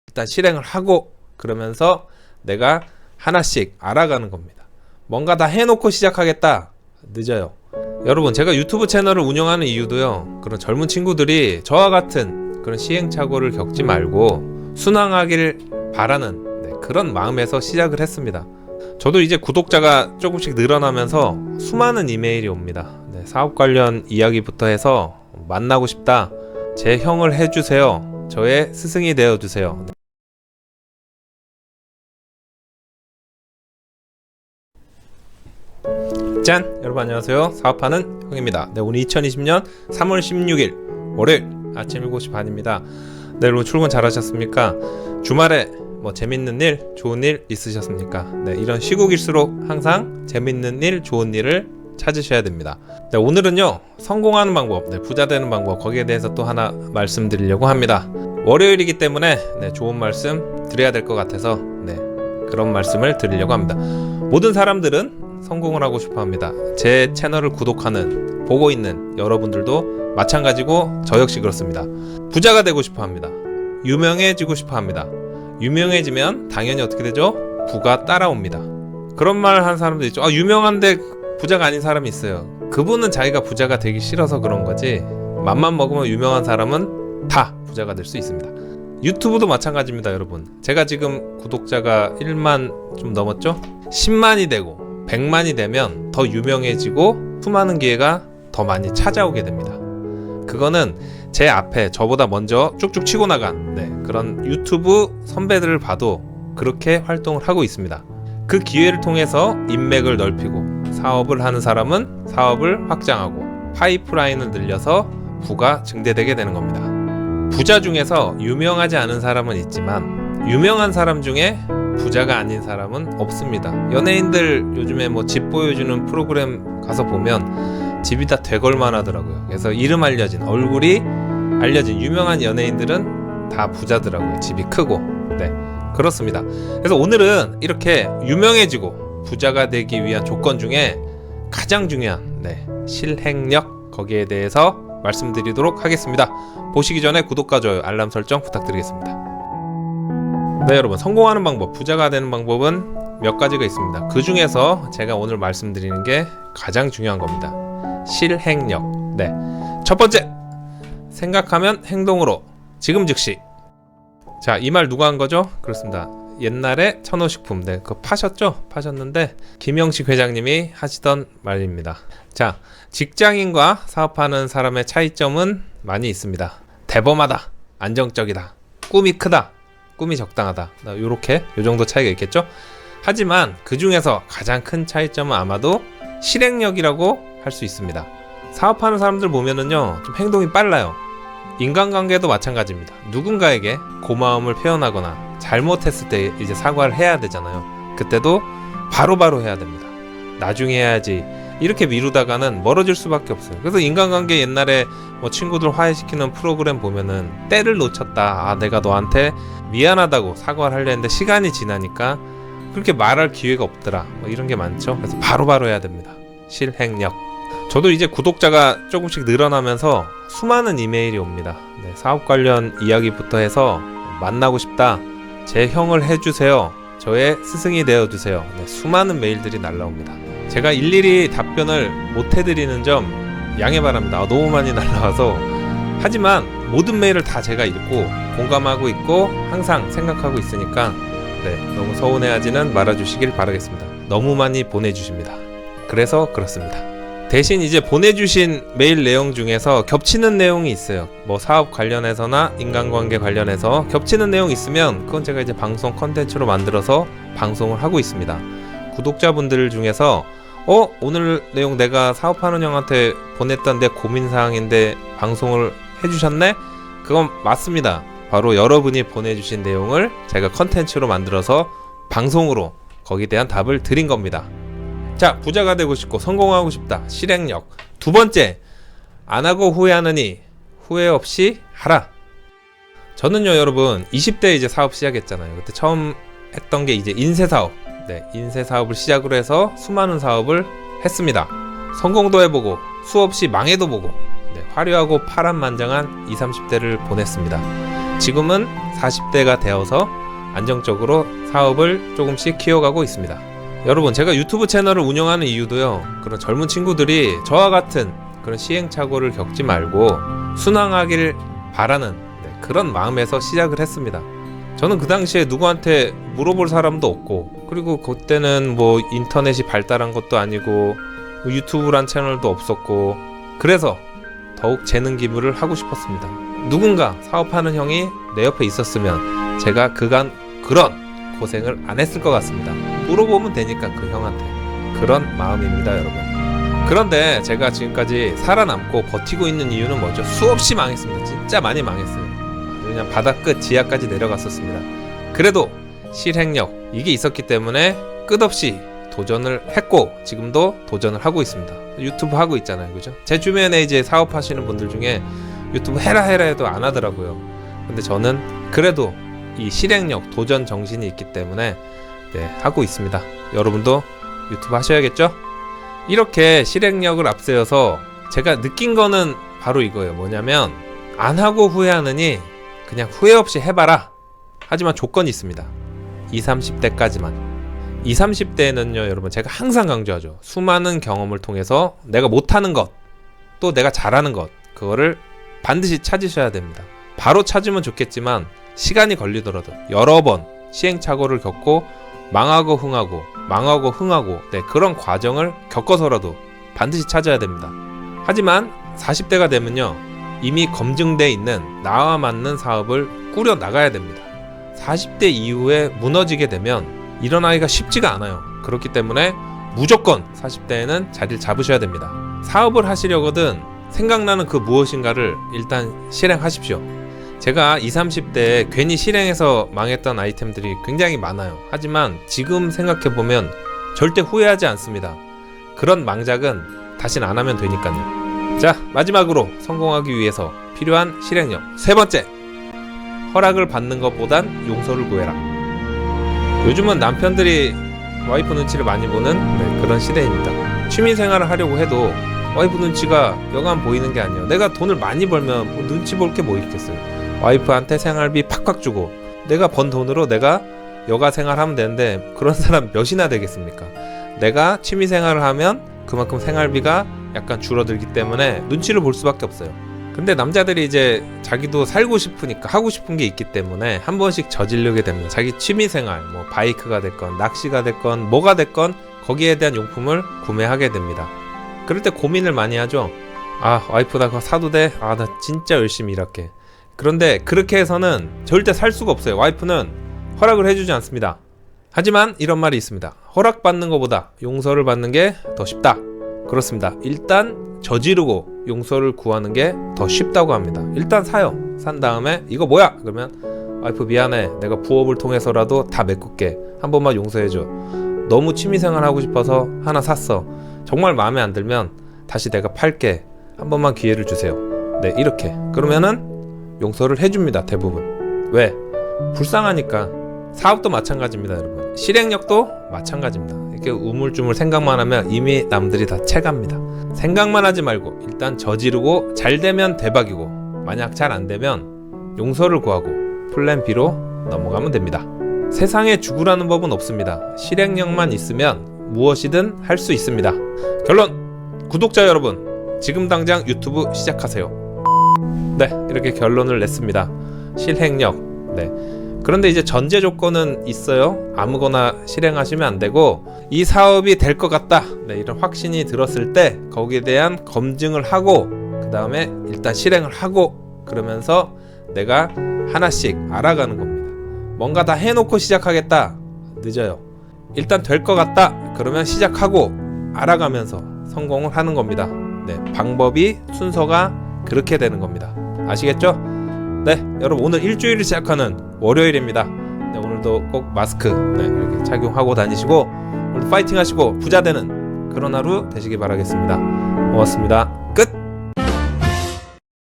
일단 실행을 하고 그러면서 내가 하나씩 알아가는 겁니다. 뭔가 다 해놓고 시작하겠다. 늦어요. 여러분, 제가 유튜브 채널을 운영하는 이유도요, 그런 젊은 친구들이 저와 같은 그런 시행착오를 겪지 말고 순항하길 바라는 그런 마음에서 시작을 했습니다. 저도 이제 구독자가 조금씩 늘어나면서 수많은 이메일이 옵니다. 사업 관련 이야기부터 해서 만나고 싶다, 제 형을 해주세요, 저의 스승이 되어주세요. 짠! 여러분 안녕하세요. 사업하는 형입니다. 오늘 2020년 3월 16일 월요일 아침 7시 반입니다. 여러분 출근 잘 하셨습니까? 주말에 재밌는 일, 좋은 일 있으셨습니까? 이런 시국일수록 항상 재밌는 일, 좋은 일을 찾으셔야 됩니다. 오늘은요, 성공하는 방법, 부자 되는 방법, 거기에 대해서 또 하나 말씀드리려고 합니다. 월요일이기 때문에 좋은 말씀 드려야 될 것 같아서 그런 말씀을 드리려고 합니다. 모든 사람들은 성공을 하고 싶어 합니다. 제 채널을 구독하는, 보고 있는 여러분들도 마찬가지고 저 역시 그렇습니다. 부자가 되고 싶어 합니다. 유명해지고 싶어 합니다. 유명해지면 당연히 어떻게 되죠? 부가 따라옵니다. 그런 말을 하는 사람도 있죠. 유명한데 부자가 아닌 사람이 있어요. 그분은 자기가 부자가 되기 싫어서 그런 거지, 맘만 먹으면 유명한 사람은 다 부자가 될 수 있습니다. 유튜브도 마찬가지입니다. 여러분, 제가 지금 구독자가 1만 좀 넘었죠? 10만이 되고 100만이 되면 더 유명해지고 수많은 기회가 더 많이 찾아오게 됩니다. 그거는 제 앞에 저보다 먼저 쭉쭉 치고 나간 그런 유튜브 선배들을 봐도 그렇게 활동을 하고 있습니다. 그 기회를 통해서 인맥을 넓히고, 사업을 하는 사람은 사업을 확장하고 파이프라인을 늘려서 부가 증대되게 되는 겁니다. 부자 중에서 유명하지 않은 사람은 있지만 유명한 사람 중에 부자가 아닌 사람은 없습니다. 연예인들 요즘에 집 보여주는 프로그램 가서 보면 집이 다 되걸만 하더라고요. 그래서 이름 알려진, 얼굴이 알려진 유명한 연예인들은 다 부자더라고요. 집이 크고. 그렇습니다. 그래서 오늘은 이렇게 유명해지고 부자가 되기 위한 조건 중에 가장 중요한 실행력, 거기에 대해서 말씀드리도록 하겠습니다. 보시기 전에 구독과 좋아요, 알람 설정 부탁드리겠습니다. 여러분, 성공하는 방법, 부자가 되는 방법은 몇 가지가 있습니다. 그 중에서 제가 오늘 말씀드리는 게 가장 중요한 겁니다. 실행력. 첫 번째, 생각하면 행동으로, 지금 즉시. 자, 이 말 누가 한 거죠? 그렇습니다. 옛날에 천호식품, 그거 파셨는데 김영식 회장님이 하시던 말입니다. 자, 직장인과 사업하는 사람의 차이점은 많이 있습니다. 대범하다, 안정적이다, 꿈이 크다, 꿈이 적당하다, 요 정도 차이가 있겠죠? 하지만 그 중에서 가장 큰 차이점은 아마도 실행력이라고 할 수 있습니다. 사업하는 사람들 보면은요, 좀 행동이 빨라요. 인간관계도 마찬가지입니다. 누군가에게 고마움을 표현하거나 잘못했을 때 이제 사과를 해야 되잖아요. 그때도 바로바로 해야 됩니다. 나중에 해야지, 이렇게 미루다가는 멀어질 수밖에 없어요. 그래서 인간관계, 옛날에 친구들 화해시키는 프로그램 보면은 때를 놓쳤다, 내가 너한테 미안하다고 사과를 하려 했는데 시간이 지나니까 그렇게 말할 기회가 없더라, 이런 게 많죠. 그래서 바로바로 해야 됩니다. 실행력. 저도 이제 구독자가 조금씩 늘어나면서 수많은 이메일이 옵니다. 사업 관련 이야기부터 해서 만나고 싶다, 제 형을 해주세요, 저의 스승이 되어주세요. 수많은 메일들이 날라옵니다. 제가 일일이 답변을 못 해드리는 점 양해 바랍니다. 너무 많이 날라와서. 하지만 모든 메일을 다 제가 읽고 공감하고 있고 항상 생각하고 있으니까 너무 서운해하지는 말아주시길 바라겠습니다. 너무 많이 보내주십니다. 그래서 그렇습니다. 대신 이제 보내주신 메일 내용 중에서 겹치는 내용이 있어요. 사업 관련해서나 인간관계 관련해서 겹치는 내용 있으면 그건 제가 이제 방송 컨텐츠로 만들어서 방송을 하고 있습니다. 구독자분들 중에서 오늘 내용 내가 사업하는 형한테 보냈던 내 고민사항인데 방송을 해주셨네? 그건 맞습니다. 바로 여러분이 보내주신 내용을 제가 컨텐츠로 만들어서 방송으로 거기에 대한 답을 드린 겁니다. 자, 부자가 되고 싶고 성공하고 싶다, 실행력. 두 번째, 안 하고 후회하느니 후회 없이 하라. 저는요, 여러분 20대에 이제 사업 시작했잖아요. 그때 처음 했던 게 이제 인쇄사업. 인쇄사업을 시작으로 해서 수많은 사업을 했습니다. 성공도 해보고 수없이 망해도 보고 화려하고 파란만장한 20, 30대를 보냈습니다. 지금은 40대가 되어서 안정적으로 사업을 조금씩 키워가고 있습니다. 여러분, 제가 유튜브 채널을 운영하는 이유도요, 그런 젊은 친구들이 저와 같은 그런 시행착오를 겪지 말고 순항하길 바라는 그런 마음에서 시작을 했습니다. 저는 그 당시에 누구한테 물어볼 사람도 없고, 그리고 그때는 뭐 인터넷이 발달한 것도 아니고 유튜브란 채널도 없었고, 그래서 더욱 재능 기부를 하고 싶었습니다. 누군가 사업하는 형이 내 옆에 있었으면 제가 그간 그런 고생을 안 했을 것 같습니다. 물어보면 되니까 그 형한테. 그런 마음입니다, 여러분. 그런데 제가 지금까지 살아남고 버티고 있는 이유는 뭐죠? 수없이 망했습니다. 진짜 많이 망했어요. 그냥 바닥끝 지하까지 내려갔었습니다. 그래도 실행력, 이게 있었기 때문에 끝없이 도전을 했고 지금도 도전을 하고 있습니다. 유튜브 하고 있잖아요, 그죠? 제 주변에 이제 사업하시는 분들 중에 유튜브 해라 해도 안 하더라고요. 근데 저는 그래도 이 실행력, 도전 정신이 있기 때문에 하고 있습니다. 여러분도 유튜브 하셔야겠죠? 이렇게 실행력을 앞세워서 제가 느낀 거는 바로 이거예요. 뭐냐면, 안 하고 후회하느니 그냥 후회 없이 해봐라. 하지만 조건이 있습니다. 20, 30대까지만. 20, 30대에는요, 여러분, 제가 항상 강조하죠. 수많은 경험을 통해서 내가 못하는 것, 또 내가 잘하는 것, 그거를 반드시 찾으셔야 됩니다. 바로 찾으면 좋겠지만 시간이 걸리더라도 여러 번 시행착오를 겪고 망하고 흥하고 그런 과정을 겪어서라도 반드시 찾아야 됩니다. 하지만 40대가 되면요, 이미 검증되어 있는 나와 맞는 사업을 꾸려 나가야 됩니다. 40대 이후에 무너지게 되면 일어나기가 쉽지가 않아요. 그렇기 때문에 무조건 40대에는 자리를 잡으셔야 됩니다. 사업을 하시려거든 생각나는 그 무엇인가를 일단 실행하십시오. 제가 20, 30대에 괜히 실행해서 망했던 아이템들이 굉장히 많아요. 하지만 지금 생각해보면 절대 후회하지 않습니다. 그런 망작은 다신 안 하면 되니까요. 자, 마지막으로 성공하기 위해서 필요한 실행력. 세 번째, 허락을 받는 것보단 용서를 구해라. 요즘은 남편들이 와이프 눈치를 많이 보는 그런 시대입니다. 취미생활을 하려고 해도 와이프 눈치가 여간 보이는 게 아니에요. 내가 돈을 많이 벌면 뭐 눈치 볼 게 뭐 있겠어요. 와이프한테 생활비 팍팍 주고 내가 번 돈으로 내가 여가 생활하면 되는데, 그런 사람 몇이나 되겠습니까? 내가 취미생활을 하면 그만큼 생활비가 약간 줄어들기 때문에 눈치를 볼 수밖에 없어요. 근데 남자들이 이제 자기도 살고 싶으니까 하고 싶은 게 있기 때문에 한 번씩 저지르게 됩니다. 자기 취미생활, 뭐 바이크가 됐건 낚시가 됐건 뭐가 됐건 거기에 대한 용품을 구매하게 됩니다. 그럴 때 고민을 많이 하죠. 아, 와이프 나 그거 사도 돼? 아, 나 진짜 열심히 일할게. 그런데 그렇게 해서는 절대 살 수가 없어요. 와이프는 허락을 해주지 않습니다. 하지만 이런 말이 있습니다. 허락받는 것보다 용서를 받는 게 더 쉽다. 그렇습니다. 일단 저지르고 용서를 구하는 게 더 쉽다고 합니다. 일단 사요. 산 다음에 이거 뭐야? 그러면 와이프 미안해. 내가 부업을 통해서라도 다 메꿀게. 한 번만 용서해줘. 너무 취미생활 하고 싶어서 하나 샀어. 정말 마음에 안 들면 다시 내가 팔게. 한 번만 기회를 주세요. 네, 이렇게. 그러면은 용서를 해줍니다. 대부분. 왜? 불쌍하니까. 사업도 마찬가지입니다, 여러분. 실행력도 마찬가지입니다. 이렇게 우물쭈물 생각만 하면 이미 남들이 다 채갑니다. 생각만 하지 말고 일단 저지르고 잘 되면 대박이고, 만약 잘 안 되면 용서를 구하고 플랜 B로 넘어가면 됩니다. 세상에 죽으라는 법은 없습니다. 실행력만 있으면 무엇이든 할 수 있습니다. 결론! 구독자 여러분, 지금 당장 유튜브 시작하세요. 네, 이렇게 결론을 냈습니다. 실행력. 네. 그런데 이제 전제 조건은 있어요. 아무거나 실행하시면 안 되고, 이 사업이 될 것 같다, 네, 이런 확신이 들었을 때 거기에 대한 검증을 하고, 그 다음에 일단 실행을 하고, 그러면서 내가 하나씩 알아가는 겁니다. 뭔가 다 해놓고 시작하겠다, 늦어요. 일단 될 것 같다, 그러면 시작하고 알아가면서 성공을 하는 겁니다. 네, 방법이, 순서가 그렇게 되는 겁니다. 아시겠죠? 네, 여러분, 오늘 일주일을 시작하는 월요일입니다. 네, 오늘도 꼭 마스크 이렇게 착용하고 다니시고 오늘 파이팅 하시고 부자 되는 그런 하루 되시기 바라겠습니다. 고맙습니다.